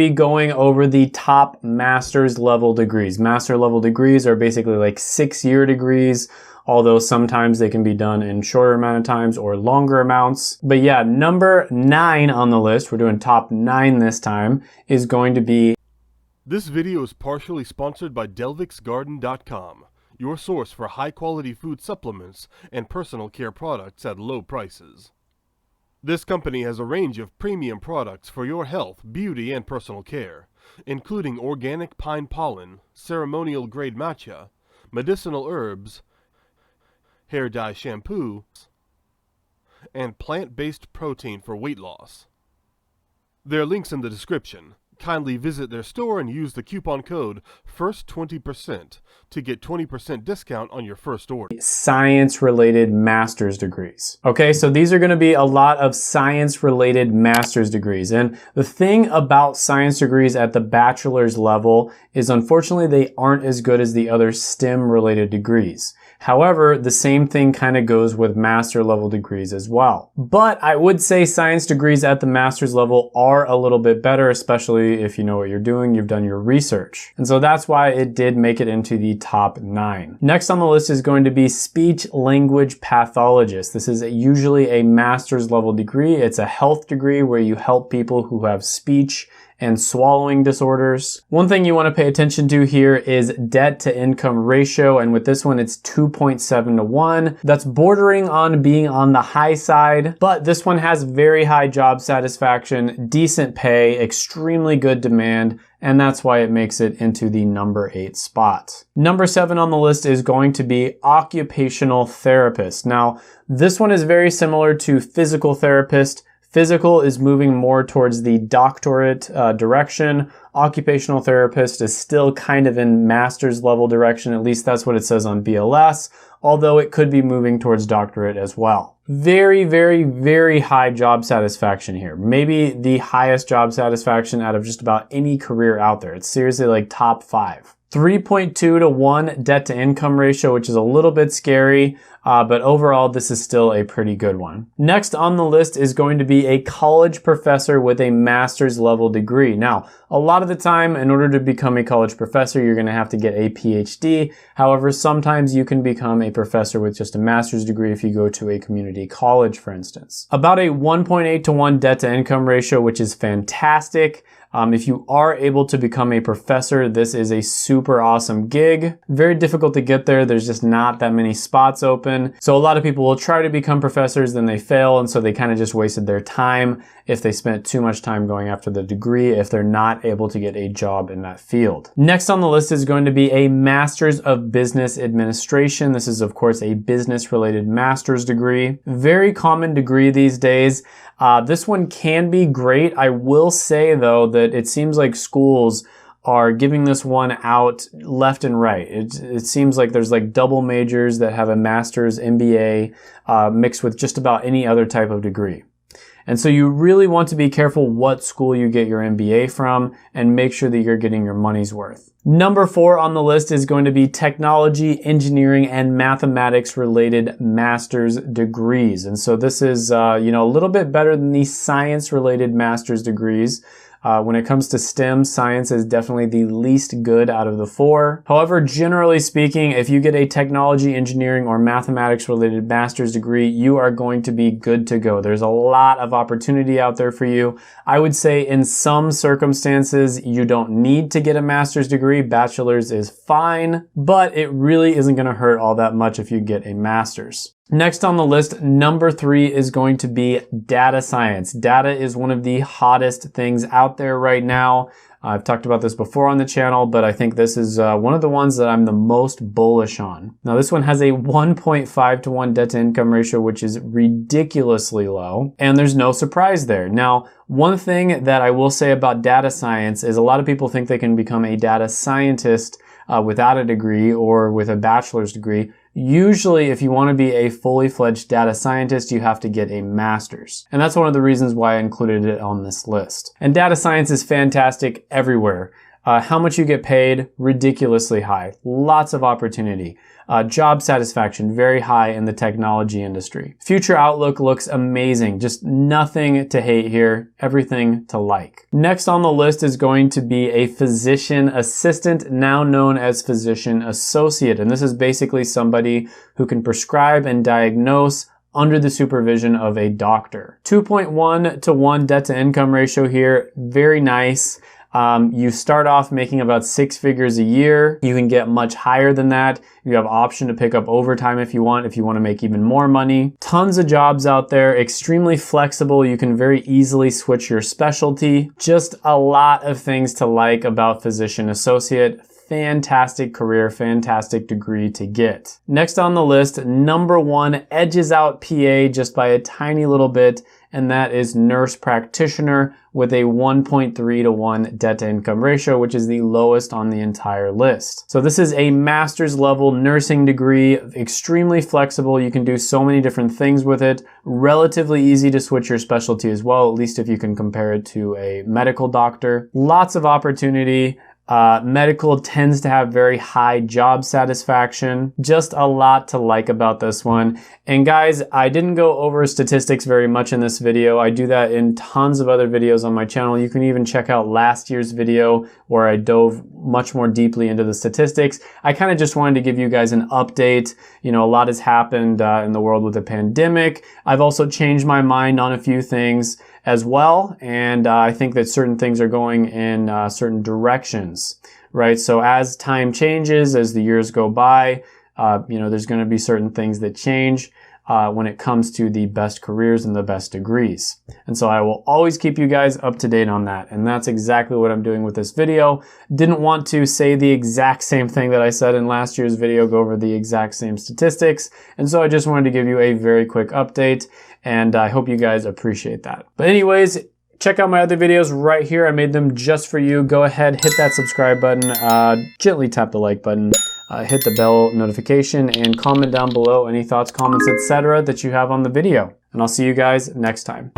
be going over the top master's level degrees. Master level degrees are basically like 6-year degrees, although sometimes they can be done in shorter amount of times or longer amounts. But yeah, number 9 on the list, we're doing top 9 this time, is going to be... This video is partially sponsored by DelvixGarden.com, your source for high-quality food supplements and personal care products at low prices. This company has a range of premium products for your health, beauty, and personal care, including organic pine pollen, ceremonial-grade matcha, medicinal herbs, hair dye shampoo, and plant-based protein for weight loss. There are links in the description. Kindly visit their store and use the coupon code FIRST20% to get 20% discount on your first order. Science-related master's degrees. Okay, so these are going to be a lot of science-related master's degrees. And the thing about science degrees at the bachelor's level is unfortunately they aren't as good as the other STEM-related degrees. However, the same thing kind of goes with master level degrees as well. But I would say science degrees at the master's level are a little bit better, especially if you know what you're doing, you've done your research. And so that's why it did make it into the top 9. Next on the list is going to be speech language pathologist. This is usually a master's level degree. It's a health degree where you help people who have speech and swallowing disorders. One thing you want to pay attention to here is debt to income ratio, and with this one it's 2.7 to 1. That's bordering on being on the high side, but this one has very high job satisfaction, decent pay, extremely good demand, and that's why it makes it into the number 8 spot. Number 7 on the list is going to be occupational therapist. Now, this one is very similar to physical therapist. Physical is moving more towards the doctorate direction. Occupational therapist is still kind of in master's level direction. At least that's what it says on BLS, although it could be moving towards doctorate as well. Very, very, very high job satisfaction here. Maybe the highest job satisfaction out of just about any career out there. It's seriously like top 5. 3.2 to 1 debt to income ratio, which is a little bit scary, but overall this is still a pretty good one. Next on the list is going to be a college professor with a master's level degree. Now, a lot of the time, in order to become a college professor, you're going to have to get a PhD. However, sometimes you can become a professor with just a master's degree if you go to a community college, for instance. About a 1.8 to 1 debt to income ratio, which is fantastic. If you are able to become a professor, this is a super awesome gig. Very difficult to get there. There's just not that many spots open. So a lot of people will try to become professors, then they fail, and so they kind of just wasted their time if they spent too much time going after the degree, if they're not able to get a job in that field. Next on the list is going to be a Master's of Business Administration. This is, of course, a business-related master's degree. Very common degree these days. This one can be great. I will say, though, that it seems like schools are giving this one out left and right. It seems like there's like double majors that have a master's MBA mixed with just about any other type of degree. And so you really want to be careful what school you get your MBA from and make sure that you're getting your money's worth. Number 4 on the list is going to be technology, engineering, and mathematics related master's degrees. And so this is, a little bit better than the science related master's degrees. When it comes to STEM, science is definitely the least good out of the 4. However, generally speaking, if you get a technology, engineering, or mathematics related master's degree, you are going to be good to go. There's a lot of opportunity out there for you. I would say in some circumstances, you don't need to get a master's degree. Bachelor's is fine, but it really isn't going to hurt all that much if you get a master's. Next on the list, number 3 is going to be data science. Data is one of the hottest things out there right now. I've talked about this before on the channel, but I think this is one of the ones that I'm the most bullish on. Now, this one has a 1.5 to 1 debt to income ratio, which is ridiculously low, and there's no surprise there. Now, one thing that I will say about data science is a lot of people think they can become a data scientist without a degree or with a bachelor's degree. Usually, if you want to be a fully fledged data scientist, you have to get a master's. And that's one of the reasons why I included it on this list. And data science is fantastic everywhere. How much you get paid, ridiculously high. Lots of opportunity. Job satisfaction, very high in the technology industry. Future outlook looks amazing. Just nothing to hate here, everything to like. Next on the list is going to be a physician assistant, now known as physician associate. And this is basically somebody who can prescribe and diagnose under the supervision of a doctor. 2.1 to 1 debt to income ratio here, very nice. You start off making about 6 figures a year. You can get much higher than that. You have option to pick up overtime if you want to make even more money. Tons of jobs out there, extremely flexible. You can very easily switch your specialty. Just a lot of things to like about physician associate. Fantastic career, fantastic degree to get. Next on the list, number 1 edges out PA just by a tiny little bit, and that is nurse practitioner with a 1.3 to 1 debt to income ratio, which is the lowest on the entire list. So this is a master's level nursing degree, extremely flexible. You can do so many different things with it. Relatively easy to switch your specialty as well, at least if you can compare it to a medical doctor. Lots of opportunity. Medical tends to have very high job satisfaction. Just a lot to like about this one. And guys, I didn't go over statistics very much in this video. I do that in tons of other videos on my channel. You can even check out last year's video where I dove much more deeply into the statistics. I kind of just wanted to give you guys an update. You know, a lot has happened in the world with the pandemic. I've also changed my mind on a few things as well, and I think that certain things are going in certain directions, right? So as time changes, as the years go by, there's going to be certain things that change when it comes to the best careers and the best degrees. And so I will always keep you guys up to date on that. And that's exactly what I'm doing with this video. Didn't want to say the exact same thing that I said in last year's video, go over the exact same statistics. And so I just wanted to give you a very quick update, and I hope you guys appreciate that. But anyways, check out my other videos right here. I made them just for you. Go ahead, hit that subscribe button, gently tap the like button, hit the bell notification, and comment down below any thoughts, comments, etc. that you have on the video. And I'll see you guys next time.